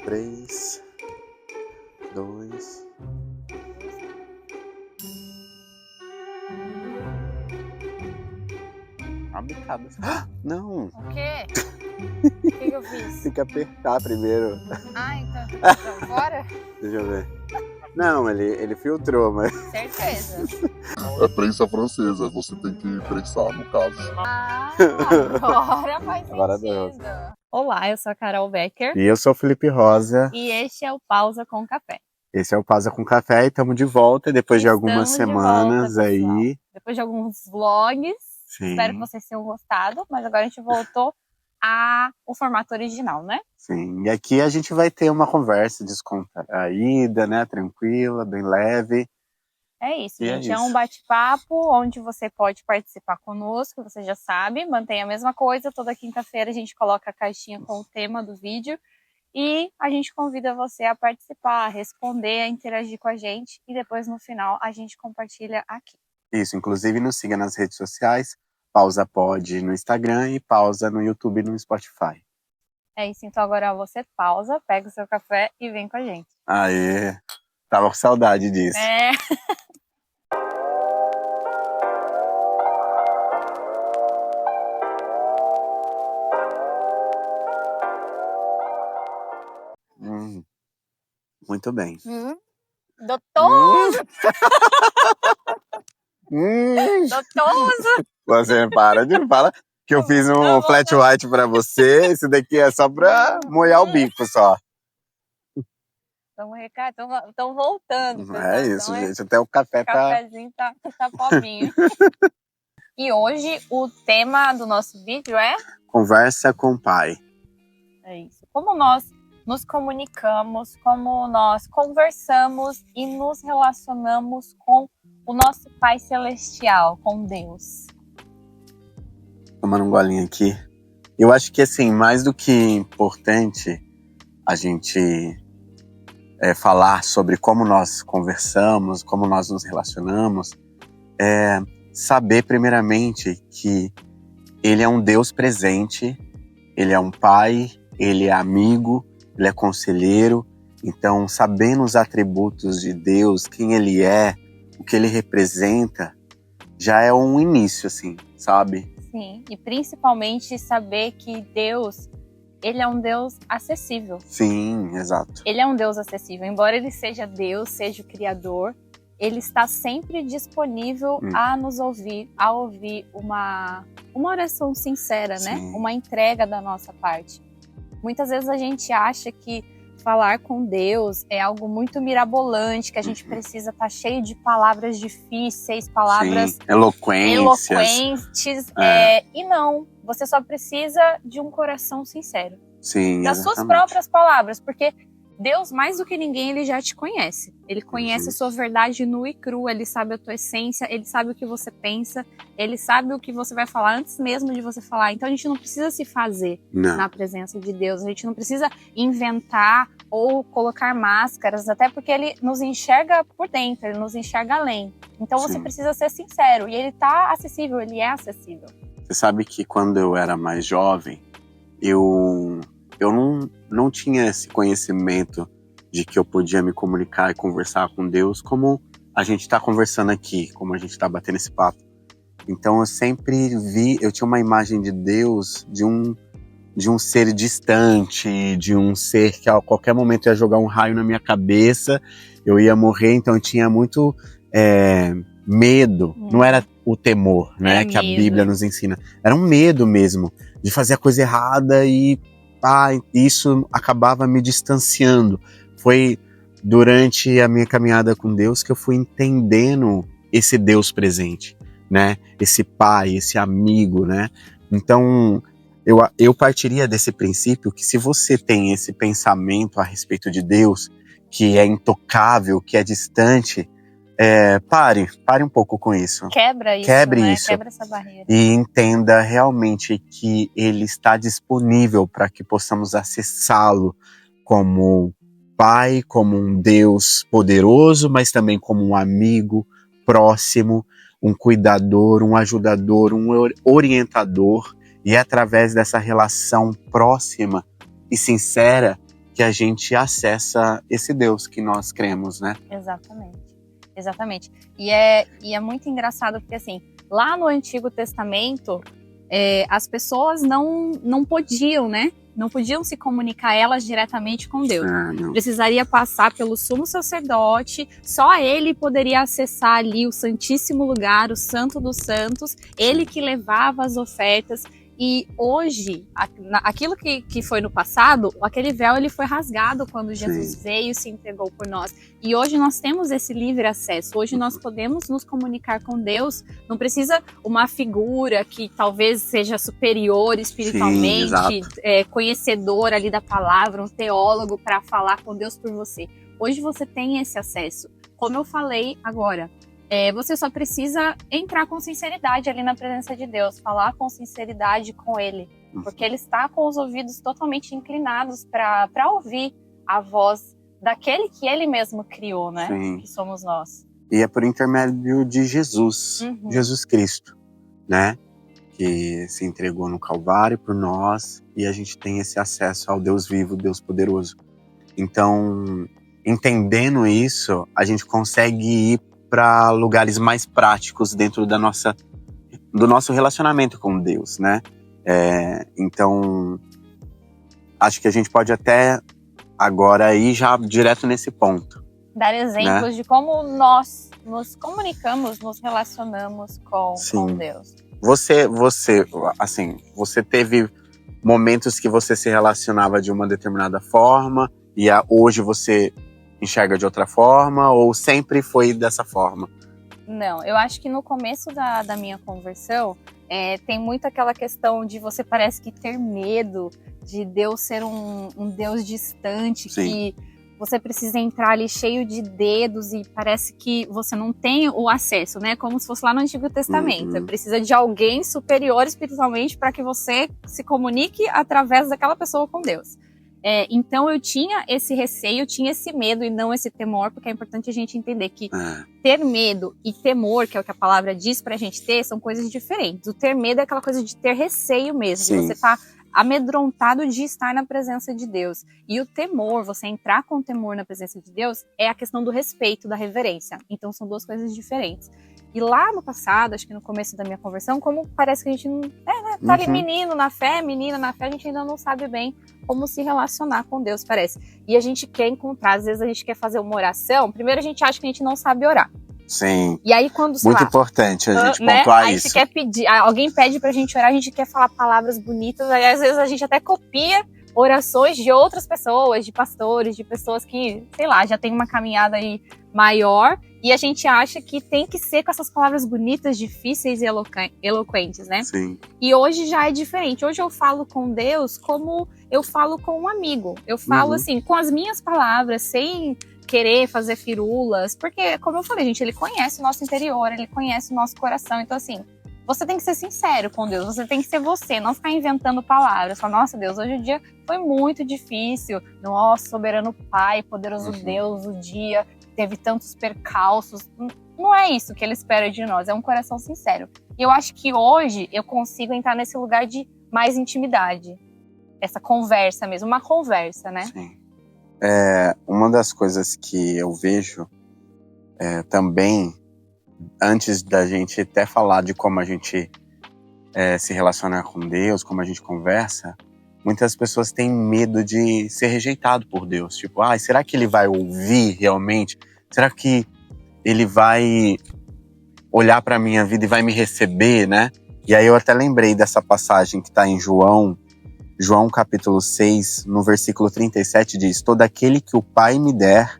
3, 2. Uma bicada. Não! O quê? O que eu fiz? Tem que apertar primeiro. Então bora? Deixa eu ver. Não, ele filtrou, mas... Certeza. É prensa francesa, você tem que prensar, no caso. Agora faz Agora sentido. Olá, eu sou a Carol Becker. E eu sou o Felipe Rosa. E este é o Pausa com Café. Esse é o Pausa com Café e estamos de volta depois de algumas semanas volta, aí. Depois de alguns vlogs. Sim. Espero que vocês tenham gostado, mas agora a gente voltou ao formato original, né? Sim, e aqui a gente vai ter uma conversa descontraída, né, tranquila, bem leve. É isso, E gente. é É um isso. bate-papo onde você pode participar conosco, você já sabe, mantém a mesma coisa. Toda quinta-feira a gente coloca a caixinha com o tema do vídeo e a gente convida você a participar, a responder, a interagir com a gente e depois no final a gente compartilha aqui. Isso, inclusive nos siga nas redes sociais, Pausa Pod no Instagram e Pausa no YouTube e no Spotify. É isso, então agora você pausa, pega o seu café e vem com a gente. Aê, tava com saudade disso. É. Muito bem. Doutor! Doutor! Você para de falar que eu fiz um flat white pra você. Esse daqui é só pra molhar o bico só. Estão voltando. Pessoal. É isso, então, gente. Até o café o cafezinho tá pobrinho. E hoje o tema do nosso vídeo é... Conversa com o pai. É isso. Como nós nos comunicamos, como nós conversamos e nos relacionamos com o nosso Pai Celestial, com Deus. Tomando um golinho aqui. Eu acho que, assim, mais do que importante a gente falar sobre como nós conversamos, como nós nos relacionamos, é saber, primeiramente, que Ele é um Deus presente, Ele é um pai, Ele é amigo, Ele é conselheiro. Então, sabendo os atributos de Deus, quem Ele é, o que Ele representa, já é um início, assim, sabe? Sim, e principalmente saber que Deus, Ele é um Deus acessível. Sim, exato. Ele é um Deus acessível. Embora Ele seja Deus, seja o Criador, Ele está sempre disponível a nos ouvir, a ouvir uma oração sincera, né? Uma entrega da nossa parte. Muitas vezes a gente acha que falar com Deus é algo muito mirabolante, que a gente precisa estar cheio de palavras difíceis, palavras eloquentes. E não, você só precisa de um coração sincero. Sim, das suas próprias palavras, porque Deus, mais do que ninguém, Ele já te conhece. Ele conhece a sua verdade nua e crua, Ele sabe a tua essência, Ele sabe o que você pensa, Ele sabe o que você vai falar antes mesmo de você falar. Então a gente não precisa se fazer na presença de Deus, a gente não precisa inventar ou colocar máscaras, até porque Ele nos enxerga por dentro, Ele nos enxerga além. Então você precisa ser sincero, e Ele tá acessível, Ele é acessível. Você sabe que quando eu era mais jovem, eu não tinha esse conhecimento de que eu podia me comunicar e conversar com Deus como a gente está conversando aqui, como a gente está batendo esse papo. Então eu sempre eu tinha uma imagem de Deus, de um ser distante, de um ser que a qualquer momento ia jogar um raio na minha cabeça, eu ia morrer, então eu tinha muito medo, não era o temor, né, que a Bíblia nos ensina, era um medo mesmo, de fazer a coisa errada e isso acabava me distanciando. Foi durante a minha caminhada com Deus que eu fui entendendo esse Deus presente, né? Esse pai, esse amigo, né? Então, eu partiria desse princípio que se você tem esse pensamento a respeito de Deus, que é intocável, que é distante, pare um pouco com isso. Quebre isso. Quebra essa barreira. E entenda realmente que Ele está disponível para que possamos acessá-lo como Pai, como um Deus poderoso, mas também como um amigo próximo, um cuidador, um ajudador, um orientador. E é através dessa relação próxima e sincera que a gente acessa esse Deus que nós cremos, né? Exatamente. E é muito engraçado porque, assim, lá no Antigo Testamento, as pessoas não podiam, né? Não podiam se comunicar elas diretamente com Deus. Precisaria passar pelo sumo sacerdote, só ele poderia acessar ali o Santíssimo Lugar, o Santo dos Santos, ele que levava as ofertas. E hoje, aquilo que foi no passado, aquele véu ele foi rasgado quando Jesus veio e se entregou por nós. E hoje nós temos esse livre acesso. Hoje nós podemos nos comunicar com Deus. Não precisa uma figura que talvez seja superior espiritualmente, conhecedor ali da palavra, um teólogo para falar com Deus por você. Hoje você tem esse acesso. Como eu falei agora, você só precisa entrar com sinceridade ali na presença de Deus, falar com sinceridade com Ele, porque Ele está com os ouvidos totalmente inclinados para ouvir a voz daquele que Ele mesmo criou, né? Que somos nós. E é por intermédio de Jesus, Jesus Cristo, né? Que se entregou no Calvário por nós e a gente tem esse acesso ao Deus vivo, Deus poderoso. Então, entendendo isso, a gente consegue ir para lugares mais práticos dentro do nosso relacionamento com Deus, né? Então, acho que a gente pode até agora ir já direto nesse ponto. Dar exemplos, né? De como nós nos comunicamos, nos relacionamos com Deus. Você teve momentos que você se relacionava de uma determinada forma e hoje você enxerga de outra forma ou sempre foi dessa forma? Não, eu acho que no começo da minha conversão tem muito aquela questão de você parece que ter medo de Deus ser um Deus distante, que você precisa entrar ali cheio de dedos e parece que você não tem o acesso, né? Como se fosse lá no Antigo Testamento. Você precisa de alguém superior espiritualmente para que você se comunique através daquela pessoa com Deus. Então eu tinha esse receio, eu tinha esse medo e não esse temor, porque é importante a gente entender que ter medo e temor, que é o que a palavra diz pra gente ter, são coisas diferentes. O ter medo é aquela coisa de ter receio mesmo, de você estar amedrontado de estar na presença de Deus. E o temor, você entrar com temor na presença de Deus, é a questão do respeito, da reverência. Então são duas coisas diferentes. E lá no passado, acho que no começo da minha conversão, como parece que a gente não tá ali menina na fé, a gente ainda não sabe bem como se relacionar com Deus, parece. E a gente quer encontrar, às vezes a gente quer fazer uma oração, primeiro a gente acha que a gente não sabe orar. Sim. E aí quando, muito importante a gente pontuar isso. A gente quer pedir, alguém pede pra gente orar, a gente quer falar palavras bonitas, aí às vezes a gente até copia orações de outras pessoas, de pastores, de pessoas que, sei lá, já tem uma caminhada aí maior, e a gente acha que tem que ser com essas palavras bonitas, difíceis e eloquentes, né? Sim. E hoje já é diferente. Hoje eu falo com Deus como eu falo com um amigo. Eu falo assim, com as minhas palavras, sem querer fazer firulas, porque, como eu falei, gente, Ele conhece o nosso interior, Ele conhece o nosso coração. Então, assim, você tem que ser sincero com Deus, você tem que ser você, não ficar inventando palavras. Falar, nossa, Deus, hoje o dia foi muito difícil. Nossa, soberano Pai, poderoso Deus, o dia teve tantos percalços. Não é isso que Ele espera de nós, é um coração sincero. E eu acho que hoje eu consigo entrar nesse lugar de mais intimidade. Essa conversa mesmo, uma conversa, né? Sim. Uma das coisas que eu vejo também, antes da gente até falar de como a gente se relaciona com Deus, como a gente conversa, muitas pessoas têm medo de ser rejeitado por Deus. Tipo, será que Ele vai ouvir realmente? Será que Ele vai olhar para a minha vida e vai me receber, né? E aí eu até lembrei dessa passagem que está em João capítulo 6, no versículo 37, diz: todo aquele que o Pai me der,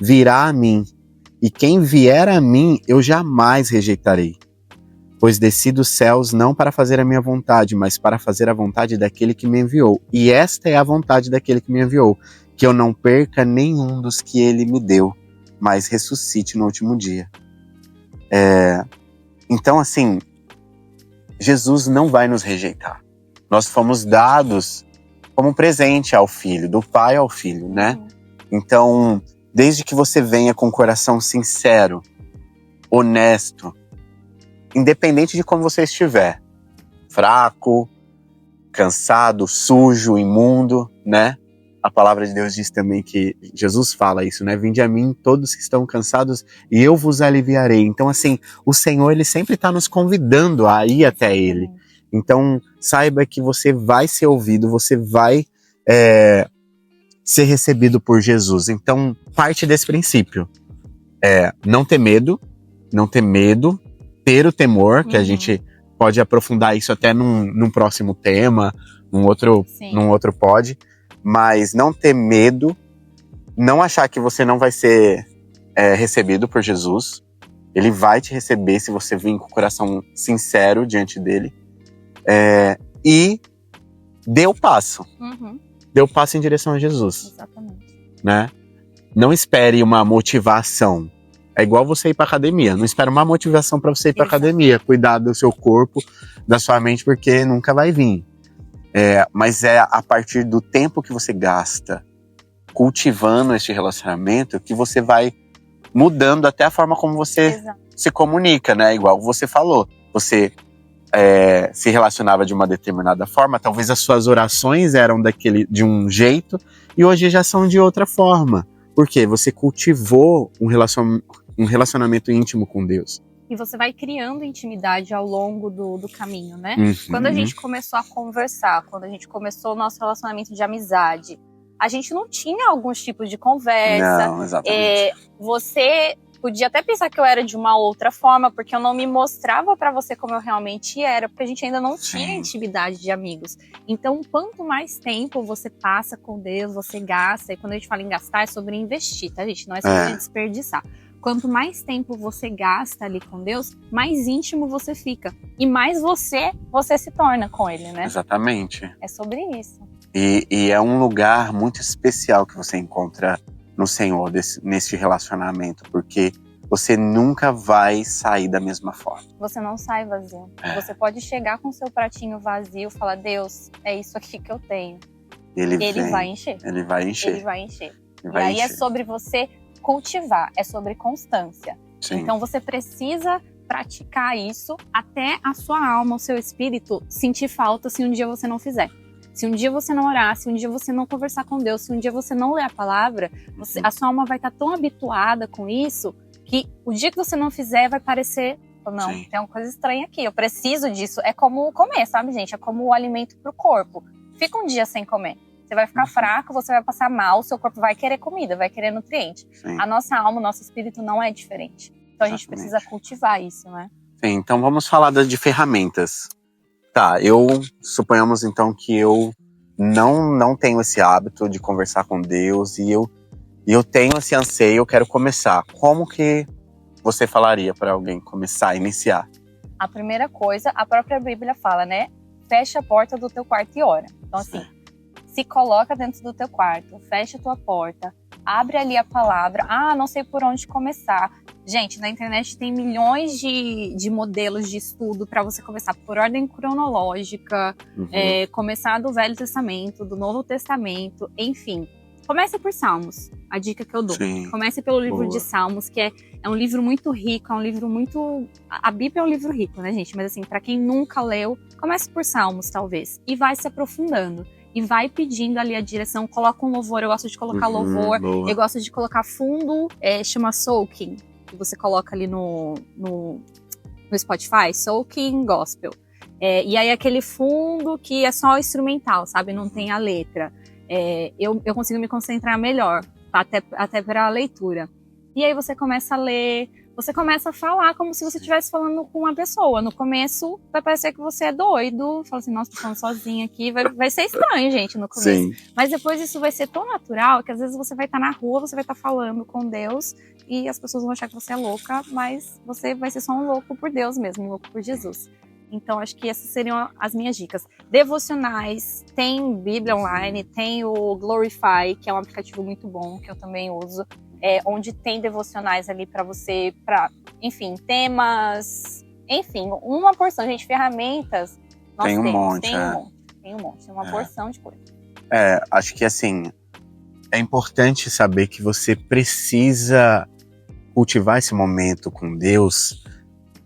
virá a mim, e quem vier a mim, eu jamais rejeitarei. Pois desci dos céus não para fazer a minha vontade, mas para fazer a vontade daquele que me enviou. E esta é a vontade daquele que me enviou, que eu não perca nenhum dos que Ele me deu, mas ressuscite no último dia. Então, assim, Jesus não vai nos rejeitar. Nós fomos dados como presente ao Filho, do Pai ao Filho, né? Então, desde que você venha com o coração sincero, honesto, independente de como você estiver, fraco, cansado, sujo, imundo, né? a palavra de Deus diz também que Jesus fala isso, né? Vinde a mim todos que estão cansados e eu vos aliviarei. Então, assim, o Senhor, ele sempre está nos convidando a ir até ele. Então, saiba que você vai ser ouvido, você vai ser recebido por Jesus. Então, parte desse princípio é não ter medo, ter o temor, que a gente pode aprofundar isso até num próximo tema, num outro pod, mas não ter medo, não achar que você não vai ser recebido por Jesus. Ele vai te receber se você vir com o coração sincero diante dele. E dê o passo. Dê o passo em direção a Jesus. Exatamente. Né? Não espere uma motivação. É igual você ir pra academia. Não espera uma motivação para você ir pra academia. Cuidar do seu corpo, da sua mente, porque nunca vai vir. Mas é a partir do tempo que você gasta cultivando este relacionamento que você vai mudando até a forma como você se comunica, né? Igual você falou. Você se relacionava de uma determinada forma, talvez as suas orações eram de um jeito e hoje já são de outra forma. Por quê? Você cultivou um relacionamento íntimo com Deus. E você vai criando intimidade ao longo do caminho, né? Quando a gente começou a conversar, quando a gente começou o nosso relacionamento de amizade, a gente não tinha alguns tipos de conversa. Não, exatamente. Você podia até pensar que eu era de uma outra forma, porque eu não me mostrava pra você como eu realmente era, porque a gente ainda não tinha intimidade de amigos. Então, quanto mais tempo você passa com Deus, você gasta, e quando a gente fala em gastar, é sobre investir, tá, gente? Não é sobre desperdiçar. Quanto mais tempo você gasta ali com Deus, mais íntimo você fica. E mais você se torna com Ele, né? Exatamente. É sobre isso. E é um lugar muito especial que você encontra no Senhor, nesse relacionamento, porque você nunca vai sair da mesma forma. Você não sai vazio. Você pode chegar com seu pratinho vazio e falar, Deus, é isso aqui que eu tenho. Ele vai encher. Ele vai encher. E aí é sobre você cultivar, é sobre constância. Sim. Então você precisa praticar isso até a sua alma, o seu espírito sentir falta se um dia você não fizer. Se um dia você não orar, se um dia você não conversar com Deus, se um dia você não ler a palavra, a sua alma vai estar tão habituada com isso que o dia que você não fizer vai parecer, não, tem uma coisa estranha aqui, eu preciso disso. É como comer, sabe, gente? É como o alimento pro corpo. Fica um dia sem comer. Você vai ficar fraco, você vai passar mal, seu corpo vai querer comida, vai querer nutriente. A nossa alma, o nosso espírito não é diferente. Então a gente precisa cultivar isso, né? Sim, então vamos falar de ferramentas. Tá, suponhamos então que eu não tenho esse hábito de conversar com Deus e eu tenho esse anseio, eu quero começar. Como que você falaria para alguém começar, iniciar? A primeira coisa, a própria Bíblia fala, né? Fecha a porta do teu quarto e ora. Então assim, se coloca dentro do teu quarto, fecha a tua porta, abre ali a palavra. Não sei por onde começar. Gente, na internet tem milhões de modelos de estudo para você começar por ordem cronológica, começar do Velho Testamento, do Novo Testamento, enfim. Comece por Salmos, a dica que eu dou. Comece pelo livro de Salmos, que é um livro muito rico, é um livro muito... A Bíblia é um livro rico, né, gente? Mas assim, para quem nunca leu, comece por Salmos, talvez. E vai se aprofundando. E vai pedindo ali a direção, coloca um louvor, eu gosto de colocar louvor, eu gosto de colocar fundo, chama Soaking, que você coloca ali no Spotify, Soaking Gospel. E aí aquele fundo que é só instrumental, sabe? Não tem a letra. Eu consigo me concentrar melhor, até para a leitura. E aí você começa a ler, você começa a falar como se você estivesse falando com uma pessoa. No começo vai parecer que você é doido, fala assim, nossa, tô falando sozinha aqui, vai ser estranho, gente, no começo. Mas depois isso vai ser tão natural que às vezes você vai estar na rua, você vai estar falando com Deus e as pessoas vão achar que você é louca, mas você vai ser só um louco por Deus mesmo, um louco por Jesus. Então, acho que essas seriam as minhas dicas. Devocionais, tem Bíblia online, tem o Glorify, que é um aplicativo muito bom, que eu também uso, onde tem devocionais ali para você, enfim, temas, enfim, uma porção. Gente, ferramentas, nós tem um monte, tem uma porção de coisa. Acho que assim, é importante saber que você precisa cultivar esse momento com Deus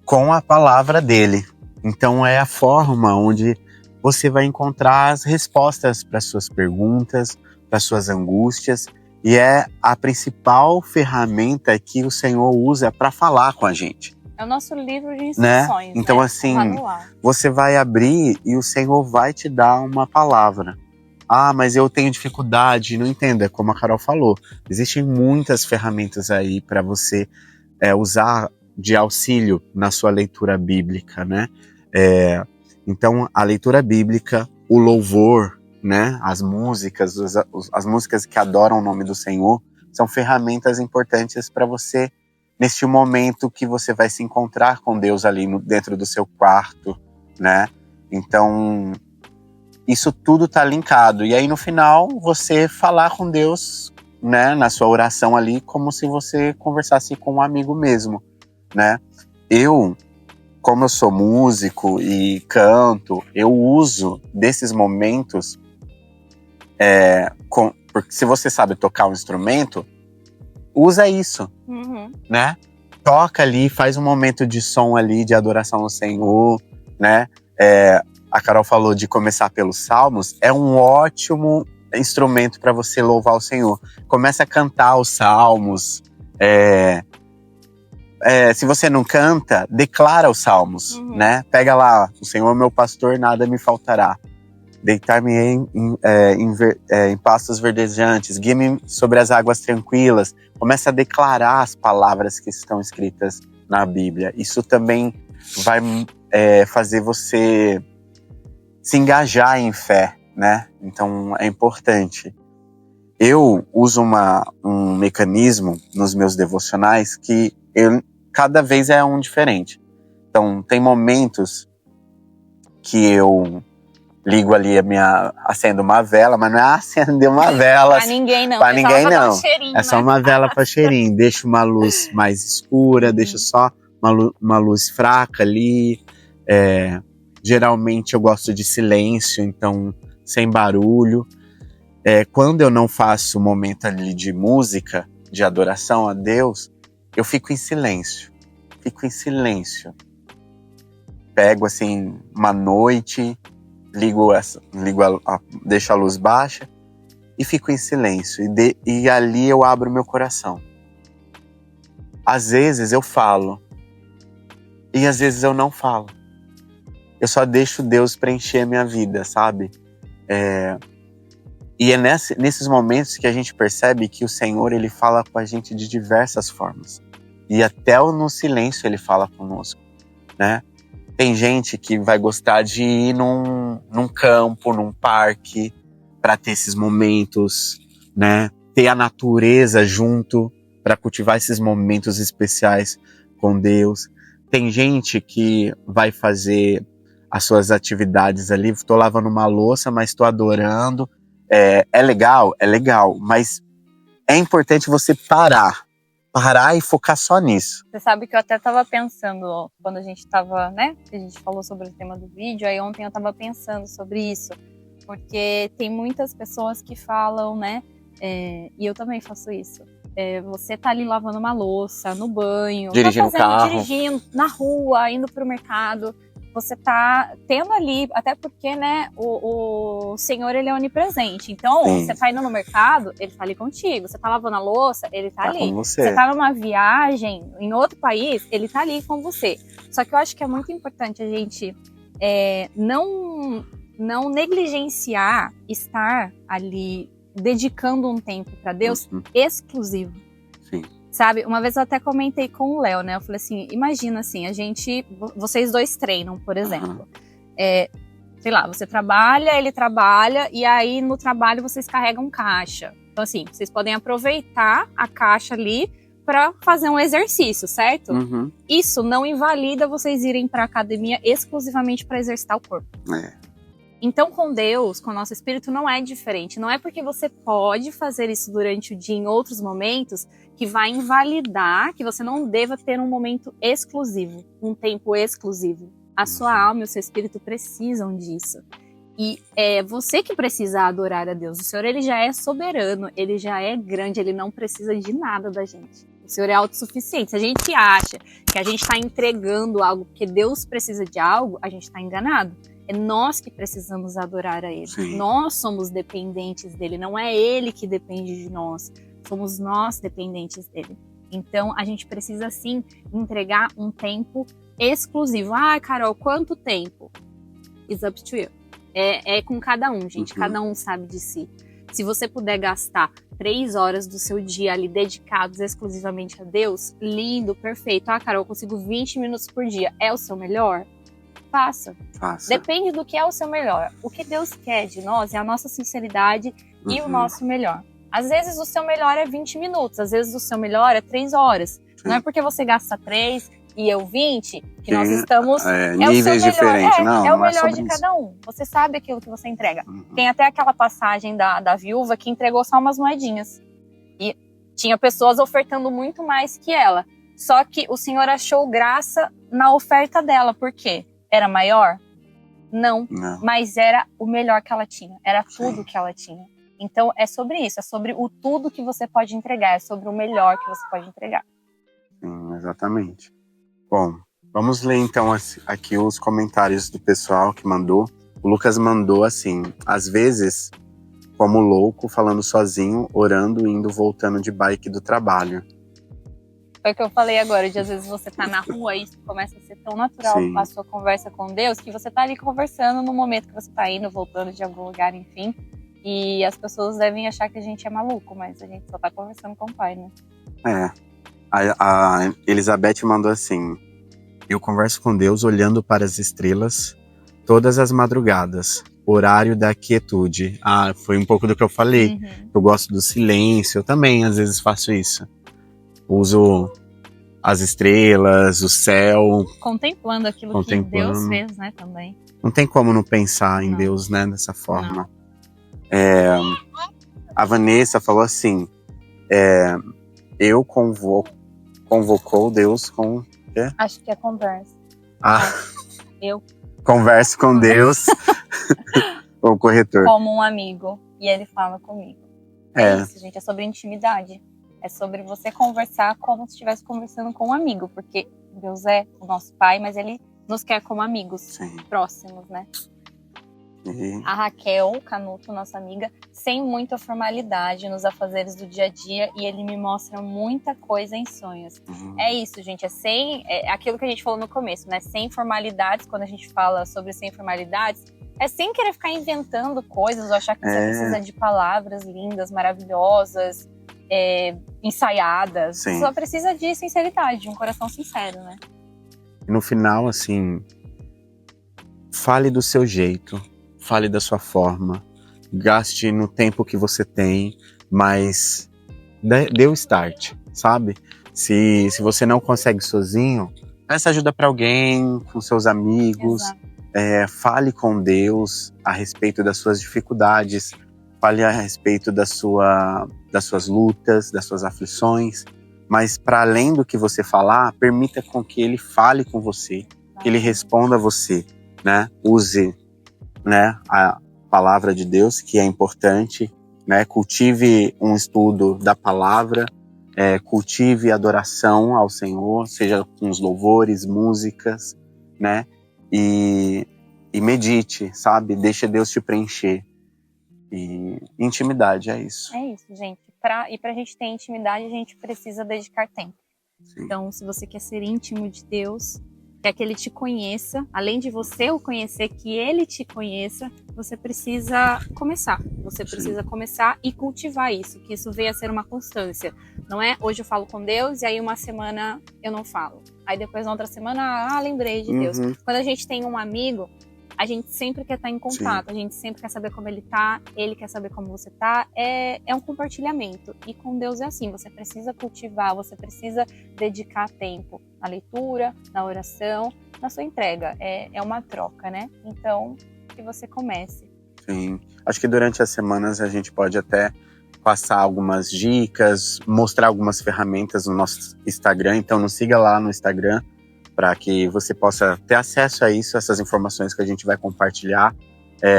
com a palavra dele. Então é a forma onde você vai encontrar as respostas para suas perguntas, para suas angústias, e é a principal ferramenta que o Senhor usa para falar com a gente. É o nosso livro de Né? instruções, Então, né? assim, O manual. você vai abrir e o Senhor vai te dar uma palavra. Ah, mas eu tenho dificuldade, não entenda, como a Carol falou. Existem muitas ferramentas aí para você usar de auxílio na sua leitura bíblica, né? Então, a leitura bíblica, o louvor, né? As músicas, as músicas que adoram o nome do Senhor, são ferramentas importantes para você, neste momento que você vai se encontrar com Deus ali dentro do seu quarto, né? Então, isso tudo tá linkado. E aí, no final, você falar com Deus, né? Na sua oração ali, como se você conversasse com um amigo mesmo, né? Como eu sou músico e canto, eu uso desses momentos, porque se você sabe tocar um instrumento, usa isso, né? Toca ali, faz um momento de som ali, de adoração ao Senhor, né? A Carol falou de começar pelos salmos, é um ótimo instrumento para você louvar o Senhor. Começa a cantar os salmos, se você não canta, declara os salmos, né? Pega lá, o Senhor é meu pastor, nada me faltará. Deitar-me em pastos verdejantes, guia-me sobre as águas tranquilas. Começa a declarar as palavras que estão escritas na Bíblia. Isso também vai fazer você se engajar em fé, né? Então é importante. Eu uso um mecanismo nos meus devocionais que cada vez é um diferente. Então, tem momentos que eu ligo ali acendo uma vela, mas não é acender uma vela. Pra ninguém não. Pra ninguém não. Cheirinho, é só uma vela pra cheirinho. Deixo uma luz mais escura, deixo só uma luz fraca ali. Geralmente eu gosto de silêncio, então sem barulho. Quando eu não faço um momento ali de música, de adoração a Deus, eu fico em silêncio. Pego assim uma noite, deixo a luz baixa e fico em silêncio. E ali eu abro meu coração. Às vezes eu falo e às vezes eu não falo. Eu só deixo Deus preencher a minha vida, sabe? E é nesses momentos que a gente percebe que o Senhor, ele fala com a gente de diversas formas. E até no silêncio ele fala conosco, né? Tem gente que vai gostar de ir num campo, num parque, para ter esses momentos, né? Ter a natureza junto, para cultivar esses momentos especiais com Deus. Tem gente que vai fazer as suas atividades ali, estou lavando uma louça, mas estou adorando. É legal, mas é importante você parar e focar só nisso. Você sabe que eu até tava pensando, quando a gente tava, né, a gente falou sobre o tema do vídeo, aí ontem eu tava pensando sobre isso, porque tem muitas pessoas que falam, né, e eu também faço isso, você tá ali lavando uma louça, no banho, dirigindo o carro, dirigindo, na rua, indo pro mercado, você tá tendo ali, até porque, né, o Senhor, ele é onipresente. Então, Sim. Você tá indo no mercado, ele tá ali contigo. Você tá lavando a louça, ele tá ali. Com você. Você tá numa viagem em outro país, ele tá ali com você. Só que eu acho que é muito importante a gente não negligenciar estar ali dedicando um tempo para Deus exclusivo. Sim. Sabe, uma vez eu até comentei com o Léo, né? Eu falei assim, imagina assim, vocês dois treinam, por exemplo. Sei lá, você trabalha, ele trabalha, e aí no trabalho vocês carregam caixa. Então assim, vocês podem aproveitar a caixa ali para fazer um exercício, certo? Isso não invalida vocês irem para academia exclusivamente para exercitar o corpo. Então, com Deus, com o nosso espírito, não é diferente. Não é porque você pode fazer isso durante o dia em outros momentos que vai invalidar que você não deva ter um momento exclusivo, um tempo exclusivo. A sua alma e o seu espírito precisam disso. E é você que precisa adorar a Deus. O Senhor, ele já é soberano, ele já é grande, ele não precisa de nada da gente. O Senhor é autossuficiente. Se a gente acha que a gente está entregando algo porque Deus precisa de algo, a gente está enganado. É nós que precisamos adorar a Ele. Sim. Nós somos dependentes dele, não é Ele que depende de nós. Somos nós dependentes dele. Então, a gente precisa, sim, entregar um tempo exclusivo. Ah, Carol, quanto tempo? It's up to you. É com cada um, gente. Cada um sabe de si. Se você puder gastar 3 horas do seu dia ali dedicados exclusivamente a Deus, lindo, perfeito. Ah, Carol, eu consigo 20 minutos por dia. É o seu melhor? Faça. Depende do que é o seu melhor. O que Deus quer de nós é a nossa sinceridade e o nosso melhor. Às vezes o seu melhor é 20 minutos, às vezes o seu melhor é 3 horas. Sim. Não é porque você gasta 3 e eu 20 que nós estamos... níveis diferentes. É o melhor de cada um. Você sabe aquilo que você entrega. Tem até aquela passagem da viúva que entregou só umas moedinhas. E tinha pessoas ofertando muito mais que ela. Só que o Senhor achou graça na oferta dela. Por quê? Era maior? Não. Mas era o melhor que ela tinha. Era tudo que ela tinha. Então, é sobre isso. É sobre o tudo que você pode entregar. É sobre o melhor que você pode entregar. Sim, exatamente. Bom, vamos ler então aqui os comentários do pessoal que mandou. O Lucas mandou assim: às vezes, como louco, falando sozinho, orando, indo, voltando de bike do trabalho. Foi o que eu falei agora, de às vezes você tá na rua e isso começa a ser tão natural a sua conversa com Deus, que você tá ali conversando no momento que você tá indo, voltando de algum lugar, enfim. E as pessoas devem achar que a gente é maluco, mas a gente só tá conversando com o Pai, né? A Elizabeth mandou assim: eu converso com Deus olhando para as estrelas todas as madrugadas, horário da quietude. Foi um pouco do que eu falei. Eu gosto do silêncio, eu também às vezes faço isso. Uso as estrelas, o céu. Contemplando aquilo que Deus fez, né, também. Não tem como não pensar em Deus, né, dessa forma. A Vanessa falou assim, eu convocou Deus com... Quê? Acho que é conversa. Eu converso com Deus. O corretor. Como um amigo. E ele fala comigo. É isso, gente. É sobre intimidade. É sobre você conversar como se estivesse conversando com um amigo. Porque Deus é o nosso Pai, mas Ele nos quer como amigos próximos, né? A Raquel Canuto, nossa amiga, sem muita formalidade nos afazeres do dia a dia, e ele me mostra muita coisa em sonhos. É isso, gente, é aquilo que a gente falou no começo, né? Sem formalidades, quando a gente fala sobre sem formalidades, é sem querer ficar inventando coisas ou achar que você precisa de palavras lindas, maravilhosas, ensaiadas. Você só precisa de sinceridade, de um coração sincero, né? No final, assim, fale do seu jeito. Fale da sua forma, gaste no tempo que você tem, mas dê o start, sabe? Se você não consegue sozinho, peça ajuda para alguém, com seus amigos, fale com Deus a respeito das suas dificuldades, fale a respeito das suas lutas, das suas aflições, mas para além do que você falar, permita com que Ele fale com você, que Ele responda a você, né? Use, né, a palavra de Deus, que é importante, né? Cultive um estudo da palavra, cultive adoração ao Senhor, seja com os louvores, músicas, né? E medite, sabe? Deixa Deus te preencher. E intimidade, é isso. É isso, gente. E pra gente ter intimidade, a gente precisa dedicar tempo. Sim. Então, se você quer ser íntimo de Deus, quer que Ele te conheça, além de você o conhecer, que Ele te conheça, você precisa começar. Você precisa começar e cultivar isso, que isso venha a ser uma constância. Não é hoje eu falo com Deus e aí uma semana eu não falo. Aí depois na outra semana, lembrei de Deus. Quando a gente tem um amigo, a gente sempre quer estar em contato, a gente sempre quer saber como ele tá, ele quer saber como você tá, é um compartilhamento. E com Deus é assim, você precisa cultivar, você precisa dedicar tempo na leitura, na oração, na sua entrega. É uma troca, né? Então, que você comece. Sim, acho que durante as semanas a gente pode até passar algumas dicas, mostrar algumas ferramentas no nosso Instagram, então nos siga lá no Instagram, para que você possa ter acesso a isso, essas informações que a gente vai compartilhar.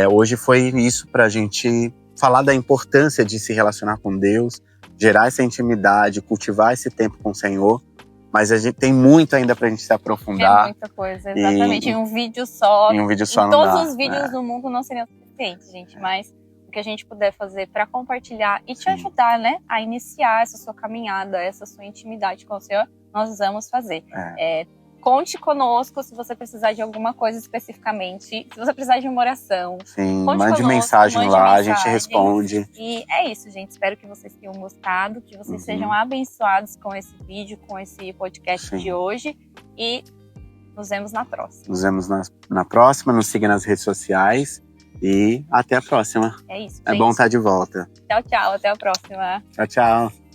Hoje foi isso, para a gente falar da importância de se relacionar com Deus, gerar essa intimidade, cultivar esse tempo com o Senhor, Mas a gente tem muito ainda pra gente se aprofundar. É muita coisa, exatamente. Em um vídeo só. Em um vídeo só em não todos dá, os vídeos do mundo não seriam suficientes, gente. Mas o que a gente puder fazer pra compartilhar e te Sim. ajudar, né? A iniciar essa sua caminhada, essa sua intimidade com o Senhor, nós vamos fazer. Conte conosco se você precisar de alguma coisa especificamente. Se você precisar de uma oração. Sim, Conte mande conosco, mensagem mande lá, a mensagem. gente responde. E é isso, gente. Espero que vocês tenham gostado, que vocês Uhum. sejam abençoados com esse vídeo, com esse podcast Sim. de hoje. E nos vemos na próxima. Nos vemos na próxima, nos siga nas redes sociais e até a próxima. É isso, É gente. bom estar de volta. Tchau, tchau. Até a próxima. Tchau, tchau.